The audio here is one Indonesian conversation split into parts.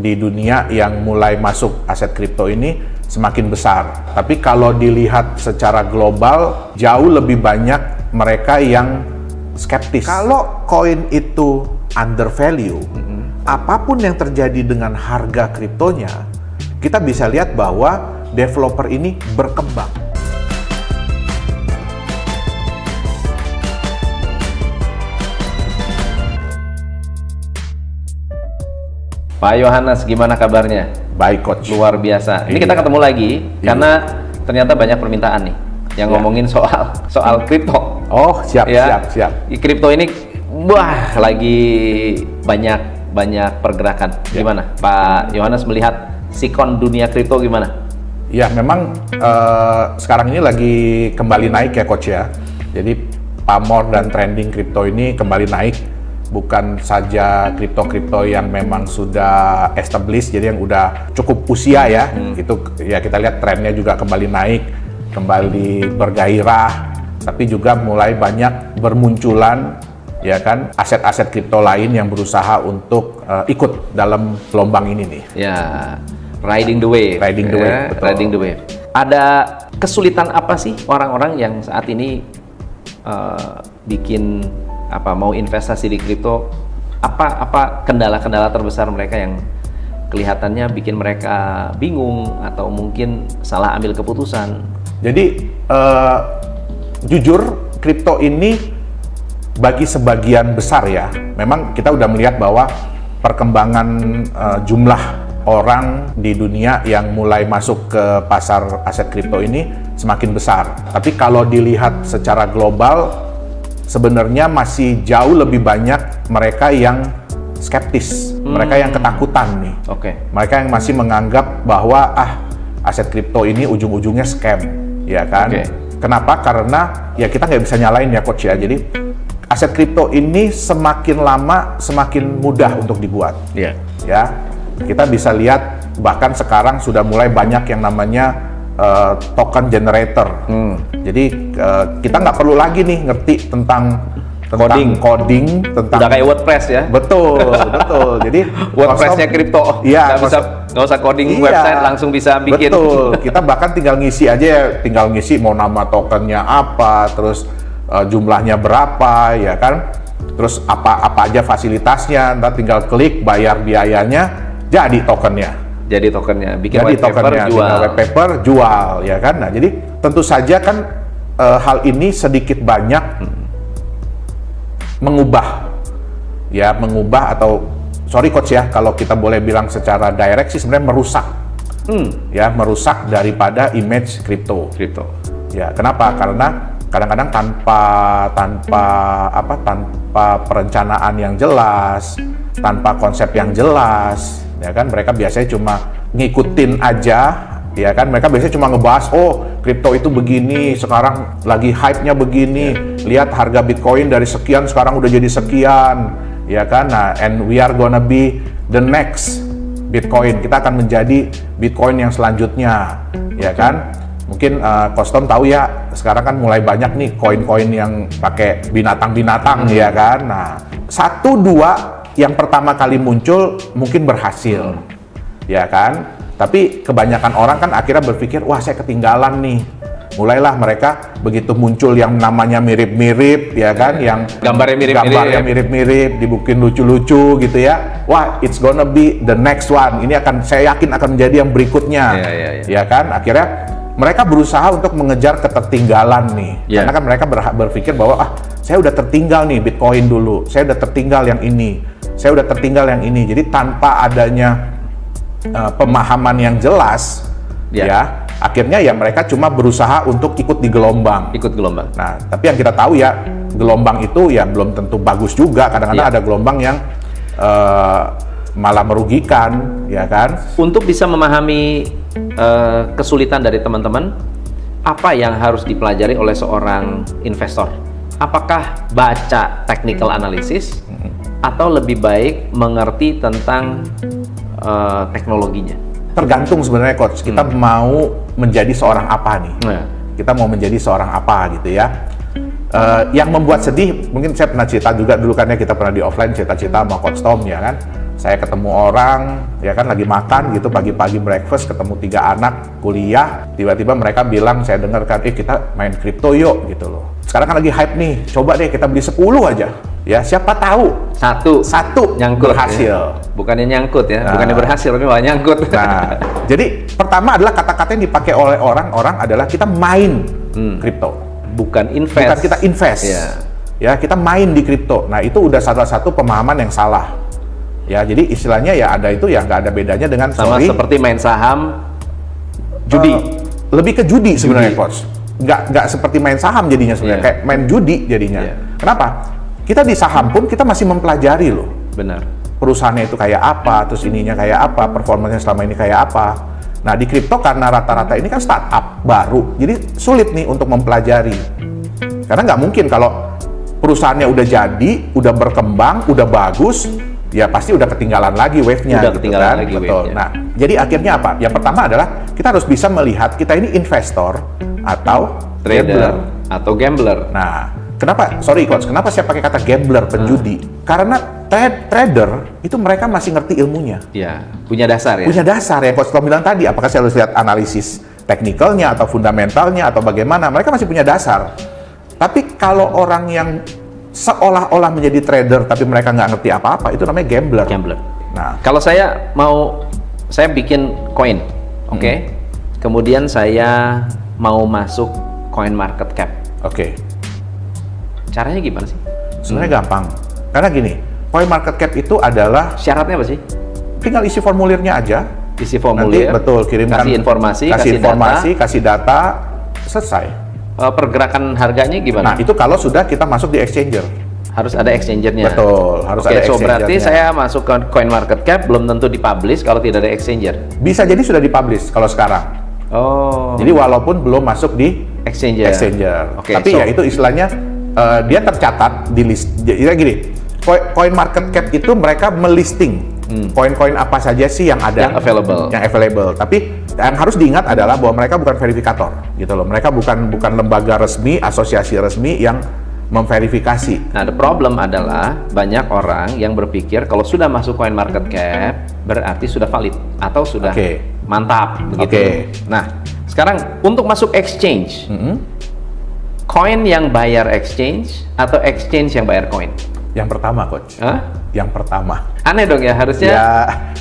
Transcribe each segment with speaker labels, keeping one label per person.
Speaker 1: di dunia yang mulai masuk aset kripto ini semakin besar. Tapi kalau dilihat secara global, jauh lebih banyak mereka yang skeptis. Kalau koin itu undervalue, apapun yang terjadi dengan harga kriptonya, kita bisa lihat bahwa developer ini berkembang.
Speaker 2: Pak Yohanes, gimana kabarnya?
Speaker 1: Baik, Coach.
Speaker 2: Luar biasa. Ini kita ketemu lagi karena ternyata banyak permintaan nih yang ngomongin soal kripto.
Speaker 1: Oh, siap.
Speaker 2: Kripto ini wah lagi banyak pergerakan. Gimana Pak Yohanes melihat sikon dunia kripto gimana?
Speaker 1: Ya, memang sekarang ini lagi kembali naik ya, Coach ya. Jadi pamor dan trending kripto ini kembali naik. Bukan saja kripto-kripto yang memang sudah established, jadi yang udah cukup usia ya, itu ya kita lihat trennya juga kembali naik, kembali bergairah, tapi juga mulai banyak bermunculan ya kan aset-aset kripto lain yang berusaha untuk ikut dalam gelombang ini nih.
Speaker 2: Ya, riding the wave. Riding the wave. Ada kesulitan apa sih orang-orang yang saat ini bikin mau investasi di kripto? Apa kendala-kendala terbesar mereka yang kelihatannya bikin mereka bingung atau mungkin salah ambil keputusan?
Speaker 1: Jadi jujur kripto ini bagi sebagian besar ya, memang kita udah melihat bahwa perkembangan jumlah orang di dunia yang mulai masuk ke pasar aset kripto ini semakin besar. Tapi kalau dilihat secara global, sebenarnya masih jauh lebih banyak mereka yang skeptis, mereka yang ketakutan nih. Mereka yang masih menganggap bahwa aset kripto ini ujung-ujungnya scam, ya kan? Kenapa? Karena ya kita nggak bisa nyalain ya, Coach ya. Jadi aset kripto ini semakin lama semakin mudah untuk dibuat. Ya, kita bisa lihat bahkan sekarang sudah mulai banyak yang namanya token generator. Jadi kita nggak perlu lagi nih ngerti tentang coding, tentang
Speaker 2: udah kayak WordPress ya.
Speaker 1: Betul. Jadi
Speaker 2: WordPress-nya kripto.
Speaker 1: Iya,
Speaker 2: nggak usah coding website, langsung bisa bikin.
Speaker 1: Betul. Kita bahkan tinggal ngisi aja ya, tinggal ngisi mau nama tokennya apa, terus jumlahnya berapa, ya kan? Terus apa aja fasilitasnya, ntar tinggal klik bayar biayanya, jadi tokennya.
Speaker 2: Bikin white
Speaker 1: paper jual, ya kan? Nah, jadi tentu saja kan hal ini sedikit banyak mengubah atau sorry Coach ya, kalau kita boleh bilang secara direct sih sebenarnya merusak daripada image kripto. Ya, kenapa? Karena kadang-kadang tanpa perencanaan yang jelas, tanpa konsep yang jelas, ya kan, mereka biasanya cuma ngikutin aja, ya kan, mereka biasanya cuma ngebahas, kripto itu begini, sekarang lagi hype-nya begini, lihat harga Bitcoin dari sekian sekarang udah jadi sekian, ya kan, nah, and we are gonna be the next Bitcoin, kita akan menjadi Bitcoin yang selanjutnya, ya kan. Mungkin Custom tahu ya, sekarang kan mulai banyak nih koin-koin yang pakai binatang-binatang, ya kan. Nah, 1-2 yang pertama kali muncul mungkin berhasil, ya kan? Tapi kebanyakan orang kan akhirnya berpikir, wah saya ketinggalan nih. Mulailah mereka begitu muncul yang namanya mirip-mirip, ya kan? Yang gambarnya mirip-mirip, dibikin lucu-lucu gitu ya. Wah, it's gonna be the next one. Ini saya yakin akan menjadi yang berikutnya, ya kan? Akhirnya mereka berusaha untuk mengejar ketertinggalan nih, karena kan mereka berpikir bahwa saya udah tertinggal nih Bitcoin dulu, saya udah tertinggal yang ini. Jadi tanpa adanya pemahaman yang jelas, ya akhirnya ya mereka cuma berusaha untuk ikut gelombang. Nah, tapi yang kita tahu ya, gelombang itu ya belum tentu bagus juga. Kadang-kadang ada gelombang yang malah merugikan, ya kan?
Speaker 2: Untuk bisa memahami kesulitan dari teman-teman, apa yang harus dipelajari oleh seorang investor? Apakah baca technical analysis atau lebih baik mengerti tentang teknologinya?
Speaker 1: Tergantung sebenarnya, Coach. Kita mau menjadi seorang apa nih? Kita mau menjadi seorang apa gitu ya? Yang membuat sedih, mungkin saya pernah cerita juga dulu kan ya, kita pernah di offline cerita-cerita sama Coach Tom, ya kan? saya ketemu orang, ya kan lagi makan gitu, pagi-pagi breakfast, ketemu 3 anak kuliah, tiba-tiba mereka bilang, saya dengar kan, kita main kripto yuk gitu loh. Sekarang kan lagi hype nih, coba deh kita beli 10 aja. Ya, siapa tahu satu
Speaker 2: nyangkut,
Speaker 1: berhasil.
Speaker 2: ya. Bukannya nyangkut ya, bukannya berhasil tapi malah nyangkut.
Speaker 1: Nah, jadi pertama adalah kata-kata yang dipakai oleh orang-orang adalah kita main kripto.
Speaker 2: Bukan invest.
Speaker 1: Bukan kita invest. Ya, kita main di kripto. Nah, itu udah salah satu pemahaman yang salah. Ya, jadi istilahnya ya ada itu ya nggak ada bedanya dengan
Speaker 2: sama seperti main saham, judi.
Speaker 1: Lebih ke judi sebenarnya, Coach. Nggak seperti main saham jadinya sebenarnya, kayak main judi jadinya. Kenapa? Kita di saham pun kita masih mempelajari loh.
Speaker 2: Benar.
Speaker 1: Perusahaannya itu kayak apa, terus ininya kayak apa, performanya selama ini kayak apa. Nah, di kripto karena rata-rata ini kan startup baru, jadi sulit nih untuk mempelajari. Karena nggak mungkin kalau perusahaannya udah jadi, udah berkembang, udah bagus, ya pasti udah ketinggalan lagi wave-nya.
Speaker 2: Udah
Speaker 1: gitu
Speaker 2: ketinggalan
Speaker 1: kan?
Speaker 2: lagi
Speaker 1: Betul.
Speaker 2: wave-nya.
Speaker 1: Nah, jadi akhirnya apa? Yang pertama adalah kita harus bisa melihat kita ini investor atau
Speaker 2: Trader atau gambler.
Speaker 1: Nah, kenapa? Sorry Coach, kenapa saya pakai kata gambler, penjudi? Karena trader itu mereka masih ngerti ilmunya.
Speaker 2: Ya, punya dasar ya.
Speaker 1: Punya dasar yang Coach Tom bilang tadi, apakah saya harus lihat analisis teknikalnya atau fundamentalnya atau bagaimana? Mereka masih punya dasar. Tapi kalau orang yang seolah-olah menjadi trader tapi mereka nggak ngerti apa-apa, itu namanya gambler.
Speaker 2: Gambler.
Speaker 1: Nah,
Speaker 2: kalau saya bikin koin, oke? Kemudian saya mau masuk coin market cap.
Speaker 1: Oke.
Speaker 2: Caranya gimana sih?
Speaker 1: Sebenarnya gampang. Karena gini, coin market cap itu adalah
Speaker 2: Syaratnya apa sih?
Speaker 1: tinggal isi formulirnya aja.
Speaker 2: Isi formulir.
Speaker 1: Nanti betul kirimkan
Speaker 2: kasih informasi,
Speaker 1: kasih data, selesai.
Speaker 2: Pergerakan harganya gimana?
Speaker 1: Nah, itu kalau sudah kita masuk di exchanger.
Speaker 2: Harus ada exchangernya.
Speaker 1: Betul, harus ada
Speaker 2: so
Speaker 1: exchangernya.
Speaker 2: berarti saya masuk ke coin market cap belum tentu dipublish kalau tidak ada exchanger.
Speaker 1: Bisa jadi sudah dipublish kalau sekarang.
Speaker 2: Oh.
Speaker 1: Jadi walaupun belum masuk di
Speaker 2: exchanger.
Speaker 1: Tapi ya itu istilahnya dia tercatat di list. Jadi gini, coin market cap itu mereka melisting koin-koin apa saja sih yang ada,
Speaker 2: yang available.
Speaker 1: Tapi yang harus diingat adalah bahwa mereka bukan verifikator, gitu loh. Mereka bukan lembaga resmi, asosiasi resmi yang memverifikasi.
Speaker 2: Nah, the problem adalah banyak orang yang berpikir kalau sudah masuk coin market cap berarti sudah valid atau sudah mantap begitu. Nah, sekarang untuk masuk exchange, koin yang bayar exchange atau exchange yang bayar koin?
Speaker 1: Yang pertama, Coach. Yang pertama.
Speaker 2: Aneh dong ya, harusnya.
Speaker 1: Ya,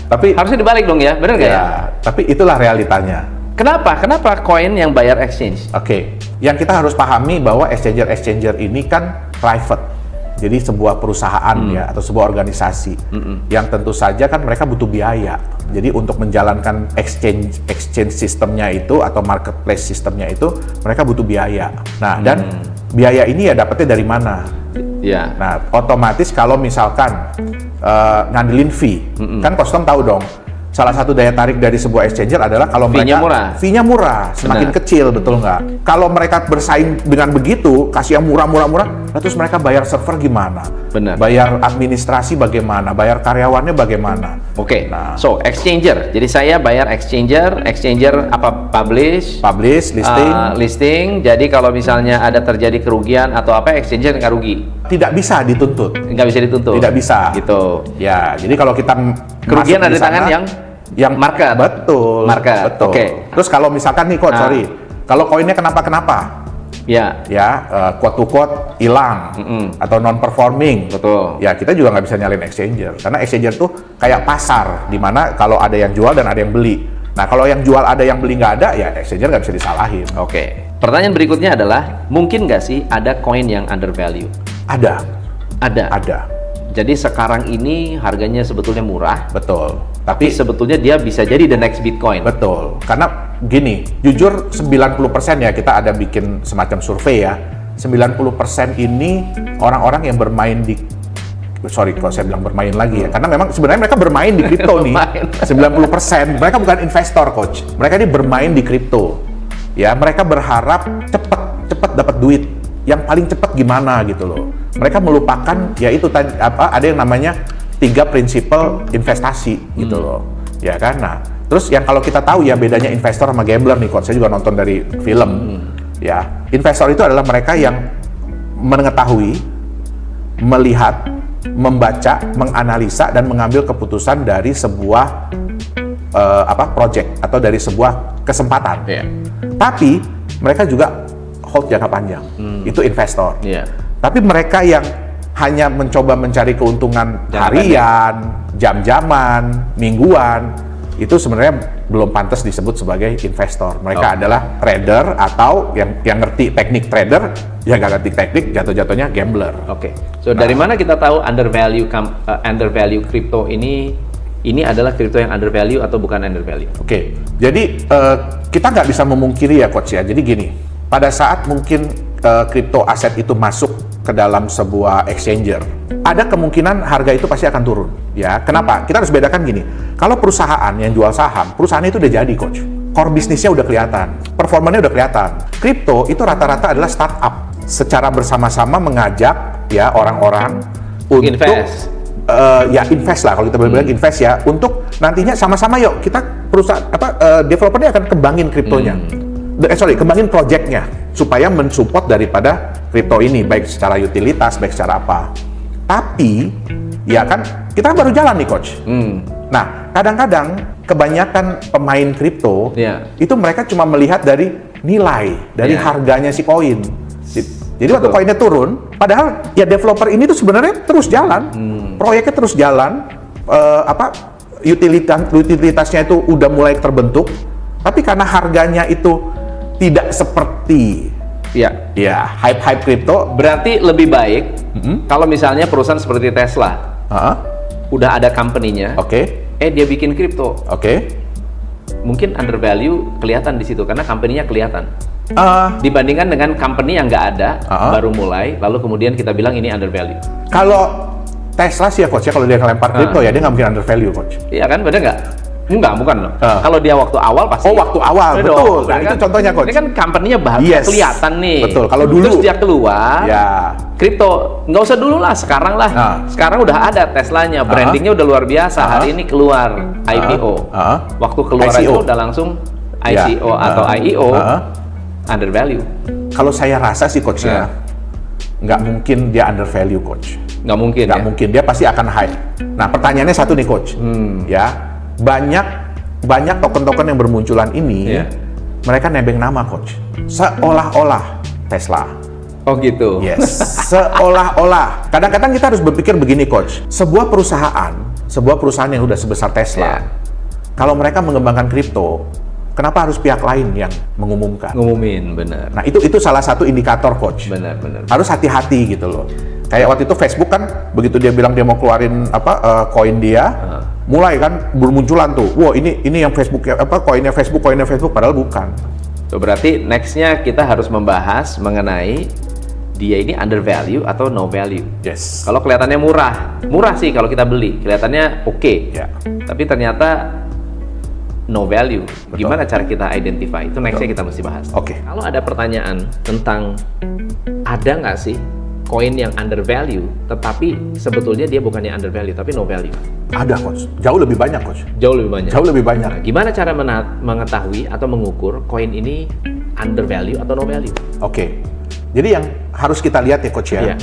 Speaker 1: tapi
Speaker 2: harusnya dibalik dong ya, benar nggak ya?
Speaker 1: Tapi itulah realitanya.
Speaker 2: Kenapa koin yang bayar exchange?
Speaker 1: Oke, yang kita harus pahami bahwa exchanger ini kan private. Jadi sebuah perusahaan ya atau sebuah organisasi yang tentu saja kan mereka butuh biaya. Jadi untuk menjalankan exchange sistemnya itu atau marketplace sistemnya itu mereka butuh biaya. Nah, dan biaya ini ya dapatnya dari mana?
Speaker 2: Ya.
Speaker 1: Nah, otomatis kalau misalkan ngandelin fee, kan custom tahu dong. Salah satu daya tarik dari sebuah exchanger adalah kalau fee-nya murah, semakin kecil, betul nggak? Kalau mereka bersaing dengan begitu, kasih yang murah, terus mereka bayar server gimana?
Speaker 2: Benar.
Speaker 1: Bayar administrasi bagaimana? Bayar karyawannya bagaimana?
Speaker 2: Oke. Nah, so exchanger. Jadi saya bayar exchanger apa? Publish, listing. Jadi kalau misalnya ada terjadi kerugian atau apa, exchanger nggak rugi.
Speaker 1: Tidak bisa dituntut.
Speaker 2: Nggak bisa dituntut.
Speaker 1: Tidak bisa.
Speaker 2: Gitu.
Speaker 1: Ya, jadi kalau kita
Speaker 2: kerugian ada di tangan yang market.
Speaker 1: Betul.
Speaker 2: Oke.
Speaker 1: Terus kalau misalkan nih Coach, kalau koinnya kenapa? Ya, quote to quote hilang atau non performing.
Speaker 2: Betul.
Speaker 1: Ya, kita juga nggak bisa nyalin exchanger karena exchanger tuh kayak pasar di mana kalau ada yang jual dan ada yang beli. Nah, kalau yang jual ada yang beli nggak ada, ya exchanger nggak bisa disalahin.
Speaker 2: Oke. Pertanyaan berikutnya adalah, mungkin nggak sih ada koin yang undervalue?
Speaker 1: Ada. Jadi
Speaker 2: sekarang ini harganya sebetulnya murah.
Speaker 1: Betul.
Speaker 2: Tapi sebetulnya dia bisa jadi the next Bitcoin.
Speaker 1: Betul. Karena gini, jujur 90% ya kita ada bikin semacam survei ya. 90% ini orang-orang yang bermain di sorry kalau saya bilang bermain lagi ya. Karena memang sebenarnya mereka bermain di kripto nih. 90%. Mereka bukan investor, Coach. Mereka ini bermain di kripto. Ya, mereka berharap cepat dapat duit. Yang paling cepat gimana gitu loh. Mereka melupakan ya itu tadi ada yang namanya 3 prinsipal investasi gitu loh. Ya kan? Nah, terus yang kalau kita tahu ya bedanya investor sama gambler nih, Coach. Saya juga nonton dari film. Ya, investor itu adalah mereka yang mengetahui, melihat membaca, menganalisa dan mengambil keputusan dari sebuah project atau dari sebuah kesempatan. Tapi mereka juga hold jangka panjang. Itu investor. Tapi mereka yang hanya mencoba mencari keuntungan harian, jam-jaman, mingguan, itu sebenarnya belum pantas disebut sebagai investor. Mereka adalah trader atau yang ngerti teknik trader, yang nggak ngerti teknik jatuh-jatuhnya gambler.
Speaker 2: So dari mana kita tahu undervalue crypto ini adalah crypto yang undervalue atau bukan undervalue?
Speaker 1: Jadi kita nggak bisa memungkiri ya coach ya. Jadi gini, pada saat mungkin crypto aset itu masuk ke dalam sebuah exchanger, ada kemungkinan harga itu pasti akan turun. Ya, kenapa? Kita harus bedakan gini. Kalau perusahaan yang jual saham, perusahaan itu udah jadi coach. Core bisnisnya udah kelihatan, performanya udah kelihatan. Kripto itu rata-rata adalah startup, secara bersama-sama mengajak ya orang-orang untuk invest lah, kalau kita bilang invest ya, untuk nantinya sama-sama yuk kita perusahaan developernya akan kembangin kriptonya. Kembangin projectnya supaya mensupport daripada kripto ini, baik secara utilitas, baik secara apa. Tapi ya kan kita baru jalan nih coach. Nah, kadang-kadang kebanyakan pemain kripto itu mereka cuma melihat dari nilai, dari harganya si koin. Jadi waktu koinnya turun, padahal ya developer ini tuh sebenarnya terus jalan, proyeknya terus jalan, utilitasnya itu udah mulai terbentuk, tapi karena harganya itu tidak seperti hype kripto,
Speaker 2: berarti lebih baik kalau misalnya perusahaan seperti Tesla udah ada company-nya, dia bikin kripto, mungkin undervalue kelihatan di situ karena company-nya kelihatan. Dibandingkan dengan company yang nggak ada, baru mulai, lalu kemudian kita bilang ini undervalue.
Speaker 1: Kalau Tesla sih ya coach ya, kalau dia ngelempar kripto ya dia nggak mungkin undervalue coach.
Speaker 2: Iya kan, bener nggak? Enggak, bukan loh. Kalau dia waktu awal pasti.
Speaker 1: Waktu awal, betul. Nah, itu contohnya coach.
Speaker 2: Ini kan company-nya kelihatan nih.
Speaker 1: Betul. Kalau dulu
Speaker 2: terus dia keluar, kripto nggak usah dulu lah, sekarang lah. Sekarang udah ada Teslanya, brandingnya udah luar biasa. Hari ini keluar IPO. Waktu keluar itu udah langsung ICO atau IEO, undervalue.
Speaker 1: Kalau saya rasa sih coach ya, nggak mungkin dia undervalue coach.
Speaker 2: Nggak mungkin.
Speaker 1: Nggak mungkin, dia pasti akan hype. Nah, pertanyaannya satu nih coach, ya. Banyak token-token yang bermunculan ini, mereka nebeng nama coach, seolah-olah Tesla.
Speaker 2: Oh gitu.
Speaker 1: Yes, seolah-olah. Kadang-kadang kita harus berpikir begini coach, sebuah perusahaan yang udah sebesar Tesla, kalau mereka mengembangkan kripto, kenapa harus pihak lain yang mengumumkan?
Speaker 2: Ngumumin, benar.
Speaker 1: Nah itu salah satu indikator coach.
Speaker 2: Benar.
Speaker 1: Harus hati-hati gitu loh. Kayak waktu itu Facebook kan, begitu dia bilang dia mau keluarin koin dia, mulai kan bermunculan tuh, wah ini yang Facebook koinnya Facebook, padahal bukan.
Speaker 2: So, berarti nextnya kita harus membahas mengenai dia ini undervalue atau no value.
Speaker 1: Yes.
Speaker 2: Kalau kelihatannya murah sih kalau kita beli, kelihatannya oke. Tapi ternyata no value.
Speaker 1: Betul.
Speaker 2: Gimana cara kita identify? Itu nextnya kita mesti bahas. Kalau ada pertanyaan tentang ada nggak sih koin yang undervalue, tetapi sebetulnya dia bukannya undervalue, tapi no value.
Speaker 1: Ada coach, jauh lebih banyak coach.
Speaker 2: Jauh lebih banyak.
Speaker 1: Nah,
Speaker 2: gimana cara mengetahui atau mengukur koin ini undervalue atau no value?
Speaker 1: Jadi yang harus kita lihat ya coach ya,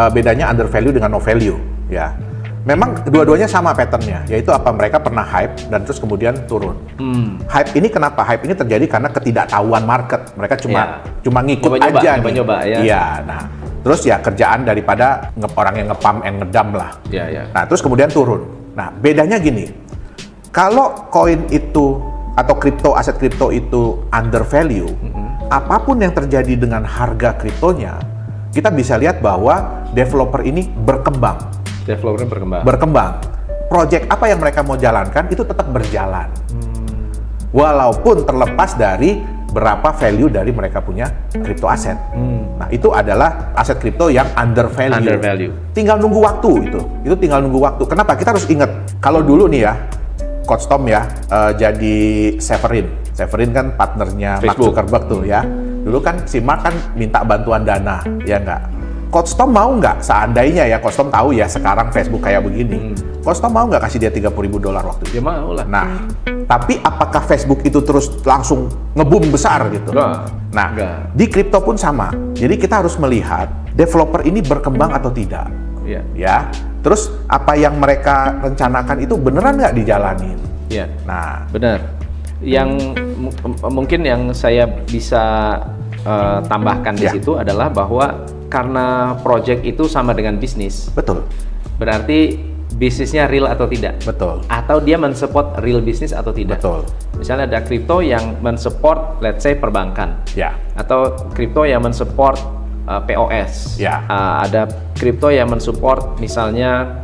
Speaker 1: bedanya undervalue dengan no value ya. Memang dua-duanya sama patternnya, yaitu apa, mereka pernah hype dan terus kemudian turun. Hype ini kenapa? Hype ini terjadi karena ketidaktahuan market. Mereka cuma ngikut aja nih. Nah, terus ya kerjaan daripada orang yang ngepump and ngedam lah. Nah, terus kemudian turun. Nah, bedanya gini. Kalau koin itu atau aset kripto itu undervalue, apapun yang terjadi dengan harga kriptonya, kita bisa lihat bahwa developer ini berkembang. Project apa yang mereka mau jalankan itu tetap berjalan. Walaupun terlepas dari berapa value dari mereka punya kripto aset. Nah, itu adalah aset kripto yang undervalue. Tinggal nunggu waktu itu. Itu tinggal nunggu waktu. Kenapa? Kita harus ingat, kalau dulu nih ya, Coach Tom ya, jadi Severin kan partnernya Mark Zuckerberg tuh ya. Dulu kan si Mark kan minta bantuan dana, ya nggak? Coach Tom mau nggak, seandainya ya Coach Tom tahu ya sekarang Facebook kayak begini, Coach Tom mau nggak kasih dia $30,000 waktu itu?
Speaker 2: Ya mau lah.
Speaker 1: Nah, tapi apakah Facebook itu terus langsung nge-boom besar gitu? Nah, di kripto pun sama. Jadi kita harus melihat developer ini berkembang atau tidak.
Speaker 2: Iya.
Speaker 1: Ya. Terus apa yang mereka rencanakan itu beneran nggak dijalanin?
Speaker 2: Iya.
Speaker 1: Nah,
Speaker 2: benar. Yang mungkin yang saya bisa tambahkan di situ adalah bahwa karena project itu sama dengan bisnis.
Speaker 1: betul.
Speaker 2: Berarti bisnisnya real atau tidak?
Speaker 1: Betul.
Speaker 2: Atau dia mensupport real bisnis atau tidak?
Speaker 1: Betul.
Speaker 2: Misalnya ada kripto yang mensupport, let's say perbankan,
Speaker 1: Ya.
Speaker 2: atau kripto yang mensupport POS,
Speaker 1: Ya.
Speaker 2: Ada kripto yang mensupport misalnya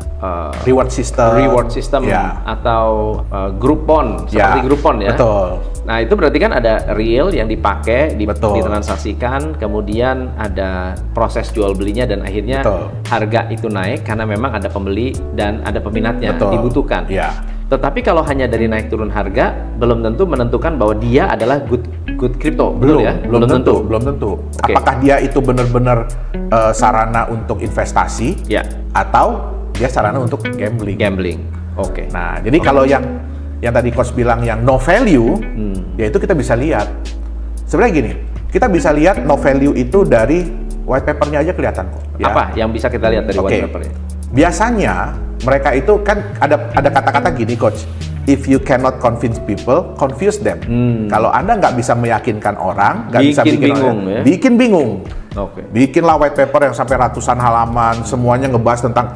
Speaker 1: Reward system. Ya.
Speaker 2: atau Groupon, seperti Groupon ya.
Speaker 1: Betul.
Speaker 2: Nah itu berarti kan ada real yang dipakai,
Speaker 1: Betul.
Speaker 2: ditransaksikan, kemudian ada proses jual belinya dan akhirnya
Speaker 1: Betul.
Speaker 2: harga itu naik karena memang ada pembeli dan ada peminatnya,
Speaker 1: Betul.
Speaker 2: dibutuhkan.
Speaker 1: Ya.
Speaker 2: Tetapi kalau hanya dari naik turun harga, belum tentu menentukan bahwa dia adalah good crypto,
Speaker 1: Belum,
Speaker 2: betul ya?
Speaker 1: belum tentu.
Speaker 2: Oke.
Speaker 1: Apakah dia itu benar-benar sarana untuk investasi
Speaker 2: Ya,
Speaker 1: atau dia sarana untuk gambling?
Speaker 2: gambling. Oke.
Speaker 1: Nah, jadi kalau yang tadi Coach bilang yang no value, ya itu kita bisa lihat. Sebenarnya gini, kita bisa lihat no value itu dari white papernya aja kelihatan kok. Ya.
Speaker 2: Apa yang bisa kita lihat dari
Speaker 1: Oke.
Speaker 2: white paper-nya?
Speaker 1: Biasanya mereka itu kan ada kata-kata gini, Coach. If you cannot convince people, confuse them. Kalau Anda nggak bisa meyakinkan orang, nggak bisa
Speaker 2: Bikin
Speaker 1: bikin
Speaker 2: bingung,
Speaker 1: orang,
Speaker 2: ya?
Speaker 1: bikin bingung.
Speaker 2: Oke.
Speaker 1: Bikinlah white paper yang sampai ratusan halaman, semuanya ngebahas tentang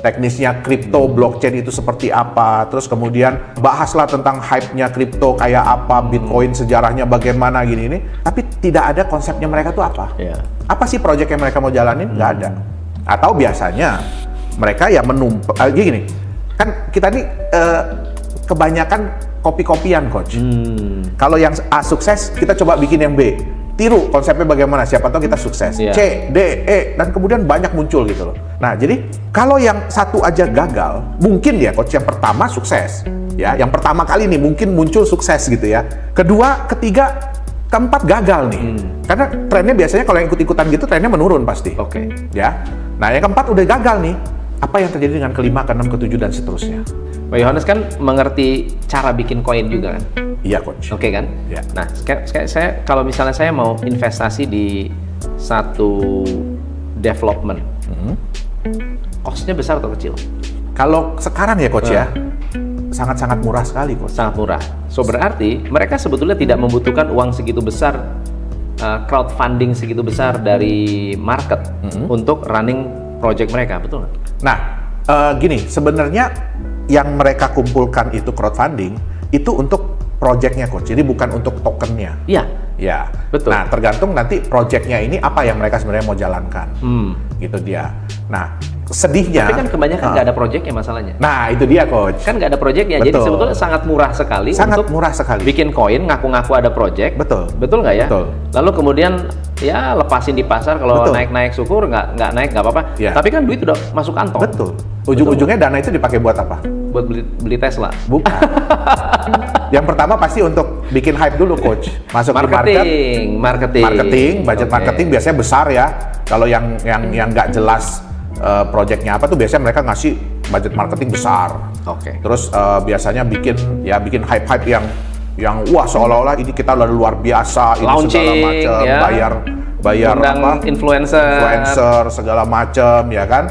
Speaker 1: teknisnya kripto, blockchain itu seperti apa, terus kemudian bahaslah tentang hype-nya kripto kayak apa, Bitcoin sejarahnya bagaimana gini ini, tapi tidak ada konsepnya mereka tuh apa.
Speaker 2: Ya.
Speaker 1: Apa sih proyek yang mereka mau jalanin? Nggak ada. Atau biasanya mereka ya gini, kan kita nih kebanyakan kopi-kopian, Coach. Kalau yang A sukses, kita coba bikin yang B. Tiru konsepnya bagaimana, siapa tahu kita sukses.
Speaker 2: Iya.
Speaker 1: C, D, E, dan kemudian banyak muncul gitu loh. Nah, jadi kalau yang satu aja gagal, mungkin ya Coach yang pertama sukses. Ya, yang pertama kali nih mungkin muncul sukses gitu ya. Kedua, ketiga, keempat gagal nih. Karena trennya biasanya kalau yang ikut-ikutan gitu trennya menurun pasti.
Speaker 2: Oke.
Speaker 1: Ya. Nah, yang keempat udah gagal nih. Apa yang terjadi dengan kelima, keenam, ketujuh dan seterusnya?
Speaker 2: Pak Yohanes kan mengerti cara bikin koin juga kan?
Speaker 1: Iya, Coach.
Speaker 2: Oke kan?
Speaker 1: Ya.
Speaker 2: Nah, saya kalau misalnya saya mau investasi di satu development, cost-nya besar atau kecil?
Speaker 1: Kalau sekarang ya, Coach ya, sangat-sangat murah sekali, Coach.
Speaker 2: Sangat murah. So berarti mereka sebetulnya tidak membutuhkan uang segitu besar, crowdfunding segitu besar dari market untuk running project mereka, betul nggak?
Speaker 1: Nah, gini, sebenarnya yang mereka kumpulkan itu crowdfunding itu untuk projectnya, Coach. Jadi bukan untuk tokennya.
Speaker 2: Iya.
Speaker 1: Ya,
Speaker 2: Betul.
Speaker 1: Nah, tergantung nanti projectnya ini apa yang mereka sebenarnya mau jalankan, gitu dia. Nah, sedihnya.
Speaker 2: Tapi kan kebanyakan nggak ada projectnya masalahnya.
Speaker 1: Nah, itu dia, Coach.
Speaker 2: Kan nggak ada projectnya, jadi
Speaker 1: Betul.
Speaker 2: sebetulnya sangat murah sekali
Speaker 1: Sangat
Speaker 2: untuk
Speaker 1: murah sekali.
Speaker 2: bikin koin, ngaku-ngaku ada project.
Speaker 1: Betul.
Speaker 2: Betul nggak ya?
Speaker 1: Betul.
Speaker 2: Lalu kemudian ya lepasin di pasar, kalau
Speaker 1: Betul.
Speaker 2: naik-naik syukur, nggak naik nggak apa-apa.
Speaker 1: Ya.
Speaker 2: Tapi kan duit udah masuk kantong.
Speaker 1: Betul. Ujung-ujungnya dana itu dipakai buat apa?
Speaker 2: Buat beli Tesla.
Speaker 1: Bukan. Yang pertama pasti untuk bikin hype dulu, Coach. Masuk di marketing, budget
Speaker 2: Oke.
Speaker 1: marketing biasanya besar ya. Kalau yang nggak jelas projectnya apa tuh biasanya mereka ngasih budget marketing besar.
Speaker 2: Oke.
Speaker 1: Terus biasanya bikin hype yang wah seolah-olah ini kita udah luar biasa, ini
Speaker 2: Launching,
Speaker 1: segala macam,
Speaker 2: ya.
Speaker 1: bayar
Speaker 2: Undang influencer
Speaker 1: segala macam ya kan.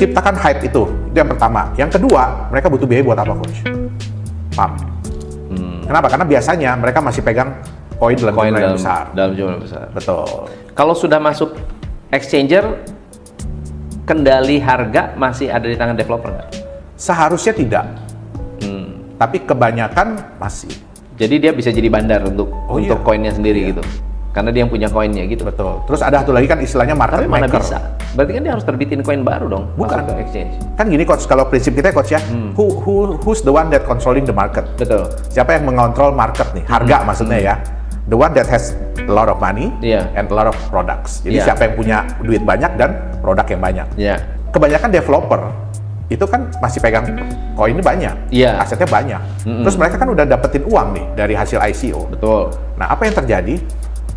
Speaker 1: Ciptakan hype itu yang pertama. Yang kedua, mereka butuh biaya buat apa, Coach? Pump. Kenapa? Karena biasanya mereka masih pegang koin dalam jumlah yang besar.
Speaker 2: Dalam jumlah besar.
Speaker 1: Betul.
Speaker 2: Kalau sudah masuk exchanger, kendali harga masih ada di tangan developer nggak?
Speaker 1: Seharusnya tidak, tapi kebanyakan masih.
Speaker 2: Jadi dia bisa jadi bandar untuk
Speaker 1: iya.
Speaker 2: koinnya sendiri
Speaker 1: Iya.
Speaker 2: gitu. Karena dia yang punya koinnya gitu.
Speaker 1: Betul. Terus ada satu lagi kan istilahnya market
Speaker 2: Tapi mana
Speaker 1: maker.
Speaker 2: bisa? Berarti kan dia harus terbitin koin baru dong.
Speaker 1: Bukan.
Speaker 2: Masuk ke exchange.
Speaker 1: Kan gini, Coach, kalau prinsip kita, Coach ya, who's the one that controlling the market?
Speaker 2: Betul.
Speaker 1: Siapa yang mengontrol market nih? Harga maksudnya ya. The one that has a lot of money
Speaker 2: Iya.
Speaker 1: and a lot of products. Jadi
Speaker 2: Iya.
Speaker 1: siapa yang punya duit banyak dan produk yang banyak.
Speaker 2: Ya.
Speaker 1: Kebanyakan developer itu kan masih pegang koin ini banyak,
Speaker 2: Iya.
Speaker 1: asetnya banyak. Terus mereka kan udah dapetin uang nih dari hasil ICO.
Speaker 2: Betul.
Speaker 1: Nah, apa yang terjadi?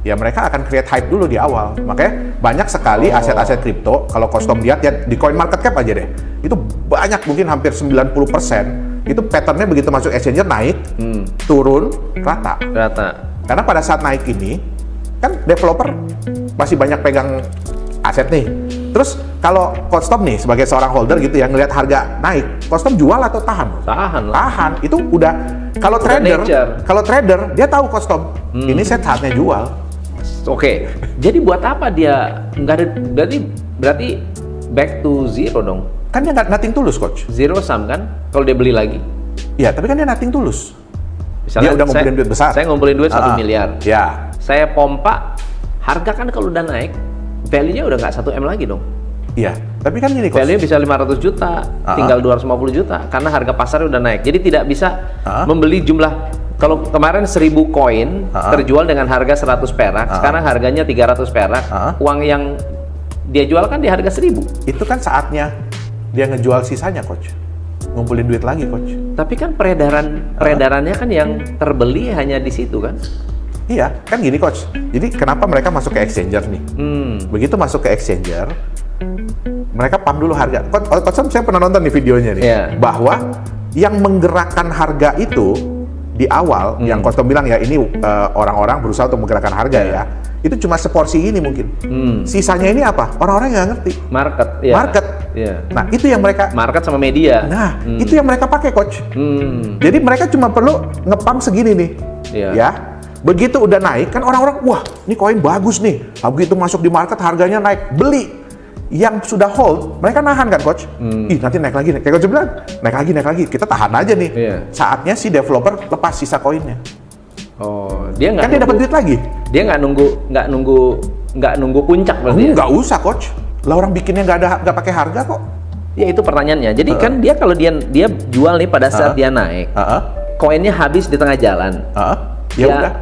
Speaker 1: Ya mereka akan create hype dulu di awal. Makanya banyak sekali aset-aset kripto, kalau Costom lihat ya di CoinMarketCap aja deh. Itu banyak, mungkin hampir 90%. Itu patternnya begitu masuk exchanger naik, turun, rata. Karena pada saat naik ini, kan developer masih banyak pegang aset nih. Terus kalau Coach Tom nih sebagai seorang holder gitu yang ngelihat harga naik, Coach Tom jual atau tahan?
Speaker 2: Tahan lah.
Speaker 1: Tahan. Itu udah kalau trader dia tahu Coach Tom. Ini saya saatnya jual.
Speaker 2: Oke. Jadi buat apa dia nggak ada, berarti back to zero dong.
Speaker 1: Kan dia nggak nothing tulus, Coach.
Speaker 2: Zero sum kan kalau dia beli lagi.
Speaker 1: Iya, tapi kan dia nothing tulus.
Speaker 2: Misalnya
Speaker 1: dia udah ngumpulin duit besar.
Speaker 2: Saya ngumpulin duit 1 miliar.
Speaker 1: Ya.
Speaker 2: Saya pompa, harga kan kalau udah naik, value-nya udah nggak 1 M lagi dong.
Speaker 1: Iya, tapi kan gini, Coach.
Speaker 2: Value bisa 500 juta, tinggal 250 juta karena harga pasarnya udah naik. Jadi tidak bisa membeli jumlah. Kalau kemarin 1000 koin terjual dengan harga 100 perak, sekarang harganya 300 perak. Uang yang dia jual kan di harga 1000.
Speaker 1: Itu kan saatnya dia ngejual sisanya, Coach. Ngumpulin duit lagi, Coach.
Speaker 2: Tapi kan peredarannya kan yang terbeli hanya di situ kan?
Speaker 1: Iya, kan gini, Coach. Jadi kenapa mereka masuk ke exchanger nih? Begitu masuk ke exchanger, mereka pump dulu harga. Coach, saya pernah nonton nih videonya nih, bahwa yang menggerakkan harga itu di awal, yang Coach Tom bilang ya ini orang-orang berusaha untuk menggerakkan harga ya, itu cuma seporsi ini mungkin. Sisanya ini apa? Orang-orang yang nggak ngerti. Market. Nah, itu yang mereka
Speaker 2: market sama media.
Speaker 1: Nah, itu yang mereka pakai, Coach. Jadi mereka cuma perlu ngepump segini nih, ya. Begitu udah naik kan orang-orang, wah, ini koin bagus nih. Begitu masuk di market harganya naik, beli. Yang sudah hold, mereka nahan kan, Coach? Ih, nanti naik lagi nih. Kayak Coach bilang, naik lagi. Kita tahan aja nih. Saatnya si developer lepas sisa koinnya.
Speaker 2: Oh, dia nggak?
Speaker 1: Kan dia dapat duit lagi.
Speaker 2: Dia nggak nunggu puncak berarti.
Speaker 1: Nggak usah, Coach. Lah orang bikinnya nggak pakai harga kok.
Speaker 2: Ya itu pertanyaannya. Jadi kan dia kalau dia jual nih pada saat dia naik, koinnya habis di tengah jalan.
Speaker 1: Ya udah.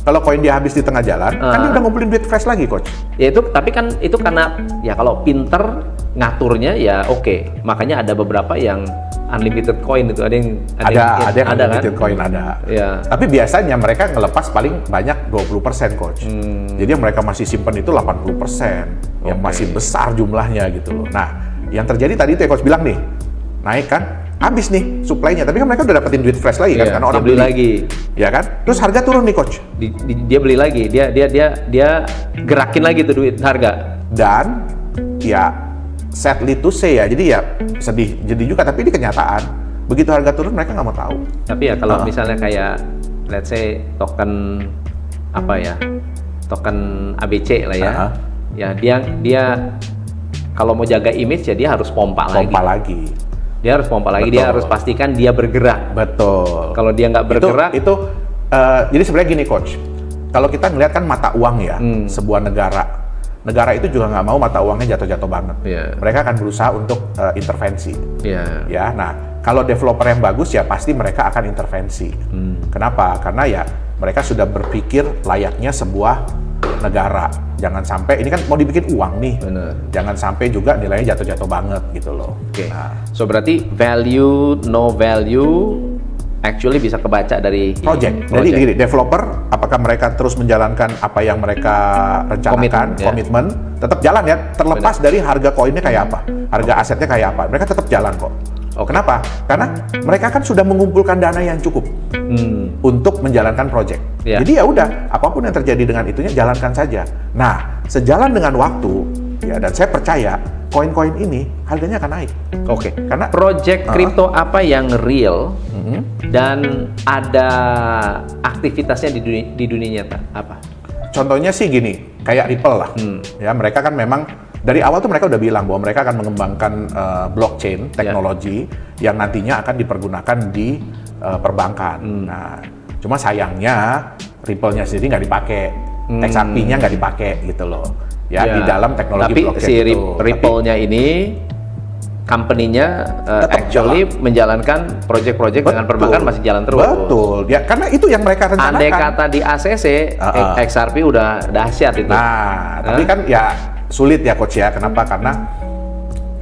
Speaker 1: Kalau koin dia habis di tengah jalan, kan dia udah ngumpulin duit fresh lagi, Coach.
Speaker 2: Ya itu, tapi kan itu karena ya kalau pinter ngaturnya ya oke. Makanya ada beberapa yang unlimited coin itu, ada yang
Speaker 1: unlimited
Speaker 2: kan?
Speaker 1: coin ada.
Speaker 2: Ya.
Speaker 1: Tapi biasanya mereka ngelepas paling banyak 20%, Coach. Jadi yang mereka masih simpen itu 80%, yang masih besar jumlahnya gitu loh. Nah, yang terjadi tadi itu ya Coach bilang nih, naik kan? Habis nih supply-nya, tapi kan mereka udah dapetin duit fresh lagi kan, karena orang
Speaker 2: beli lagi,
Speaker 1: ya kan? Terus harga turun nih, Coach.
Speaker 2: Dia beli lagi, dia gerakin lagi tuh duit harga.
Speaker 1: Dan ya sadly to say ya, jadi ya sedih jadi juga, tapi ini kenyataan. Begitu harga turun mereka nggak mau tahu.
Speaker 2: Tapi ya kalau misalnya kayak let's say token token ABC lah ya, ya dia kalau mau jaga image ya dia harus pompa lagi. Dia harus pompa lagi. Betul. Dia harus pastikan dia bergerak.
Speaker 1: Betul.
Speaker 2: Kalau dia nggak bergerak,
Speaker 1: jadi sebenarnya gini, Coach. Kalau kita ngelihat kan mata uang ya, sebuah negara itu juga nggak mau mata uangnya jatuh-jatuh banget. Mereka akan berusaha untuk intervensi. Ya, nah kalau developer yang bagus ya pasti mereka akan intervensi. Kenapa? Karena ya mereka sudah berpikir layaknya sebuah negara. Jangan sampai ini kan mau dibikin uang nih.
Speaker 2: Bener.
Speaker 1: Jangan sampai juga nilainya jatuh-jatuh banget gitu loh.
Speaker 2: Oke. Nah, so berarti value no value actually bisa kebaca dari
Speaker 1: project. Jadi gini, developer apakah mereka terus menjalankan apa yang mereka rencanakan, komitmen, tetap jalan ya, terlepas dari harga koinnya kayak apa, harga asetnya kayak apa, mereka tetap jalan kok. Kenapa? Karena mereka kan sudah mengumpulkan dana yang cukup untuk menjalankan project. Jadi ya udah, apapun yang terjadi dengan itunya jalankan saja. Nah, sejalan dengan waktu, ya dan saya percaya koin-koin ini harganya akan naik.
Speaker 2: Karena project kripto apa yang real dan ada aktivitasnya di dunia nyata apa?
Speaker 1: Contohnya sih gini, kayak Ripple lah. Ya mereka kan memang dari awal tuh mereka udah bilang bahwa mereka akan mengembangkan blockchain teknologi yang nantinya akan dipergunakan di perbankan. Nah, cuma sayangnya Ripple-nya sendiri nggak dipakai, XRP-nya nggak dipakai gitu loh. Ya di dalam teknologi blockchain
Speaker 2: si Ripple-nya ini company-nya actually menjalankan project-project dengan perbankan masih jalan terus.
Speaker 1: Betul. Ya karena itu yang mereka rencanakan.
Speaker 2: Andai kata di ACC, XRP udah dahsyat itu.
Speaker 1: Nah, tapi kan ya sulit ya, Coach ya. Kenapa? Karena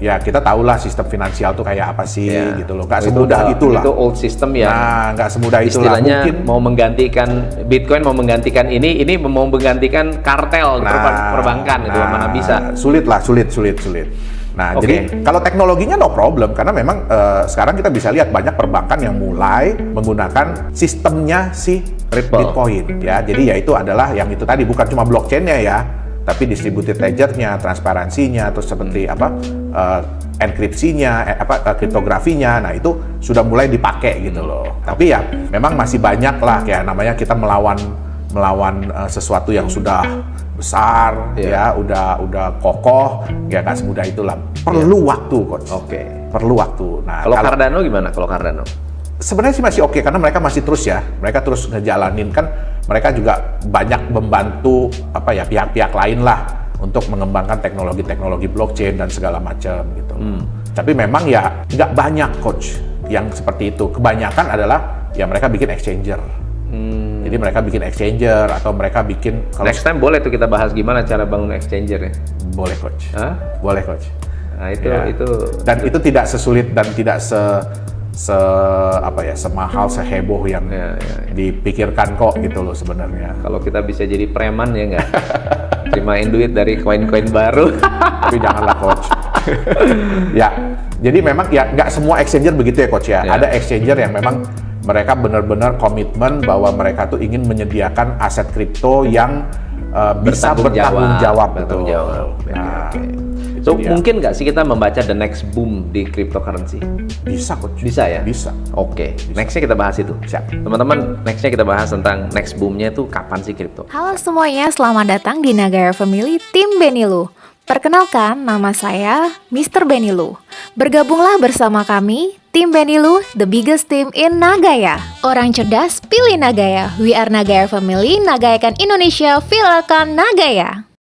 Speaker 1: ya kita tahulah sistem finansial tuh kayak apa sih gitu loh. Nggak semudah itulah.
Speaker 2: Itu old system ya.
Speaker 1: Nah, nggak semudah itulah.
Speaker 2: Istilahnya mau menggantikan Bitcoin, mau menggantikan ini mau menggantikan kartel perbankan itu mana bisa.
Speaker 1: Sulit. Nah, jadi kalau teknologinya no problem karena memang sekarang kita bisa lihat banyak perbankan yang mulai menggunakan sistemnya si Bitcoin ya. Jadi ya itu adalah yang itu tadi, bukan cuma blockchain-nya ya, tapi distributed ledger-nya, transparansinya, terus seperti enkripsinya, kriptografinya, nah itu sudah mulai dipakai gitu loh. Tapi ya memang masih banyak lah kayak namanya kita melawan sesuatu yang sudah besar, ya udah kokoh, ya nggak semudah itulah. Perlu waktu, Coach.
Speaker 2: Oke.
Speaker 1: Perlu waktu. Nah,
Speaker 2: kalau Cardano gimana? Kalau Cardano?
Speaker 1: Sebenarnya sih masih oke karena mereka masih terus ya, mereka terus ngejalanin kan, mereka juga banyak membantu pihak-pihak lain lah untuk mengembangkan teknologi blockchain dan segala macam gitu. Tapi memang ya nggak banyak, Coach, yang seperti itu. Kebanyakan adalah ya mereka bikin exchanger. Jadi mereka bikin exchanger atau mereka bikin.
Speaker 2: Next time boleh tuh kita bahas gimana cara bangun exchanger ya.
Speaker 1: Boleh, Coach.
Speaker 2: Hah?
Speaker 1: Boleh, Coach.
Speaker 2: Nah itu
Speaker 1: dan itu tidak sesulit dan tidak semahal, seheboh yang dipikirkan kok gitu loh sebenarnya.
Speaker 2: Kalau kita bisa jadi preman ya nggak terimain duit dari koin-koin baru.
Speaker 1: Tapi janganlah, Coach. Ya, jadi memang ya nggak semua exchanger begitu ya, Coach ya. Ada exchanger yang memang mereka benar-benar komitmen bahwa mereka tuh ingin menyediakan aset kripto yang bisa bertanggung jawab. Nah,
Speaker 2: so mungkin nggak sih kita membaca the next boom di cryptocurrency?
Speaker 1: Bisa, Coach.
Speaker 2: Bisa ya?
Speaker 1: Bisa.
Speaker 2: Oke. Nextnya kita bahas itu.
Speaker 1: Siap.
Speaker 2: Teman-teman, nextnya kita bahas tentang next boomnya itu kapan sih kripto?
Speaker 3: Halo semuanya, selamat datang di Nagaya Family Tim Benilu. Perkenalkan, nama saya Mr. Benilu. Bergabunglah bersama kami, Tim Benilu, the biggest team in Nagaya. Orang cerdas, pilih Nagaya. We are Nagaya Family, nagayakan Indonesia, viralkan Nagaya.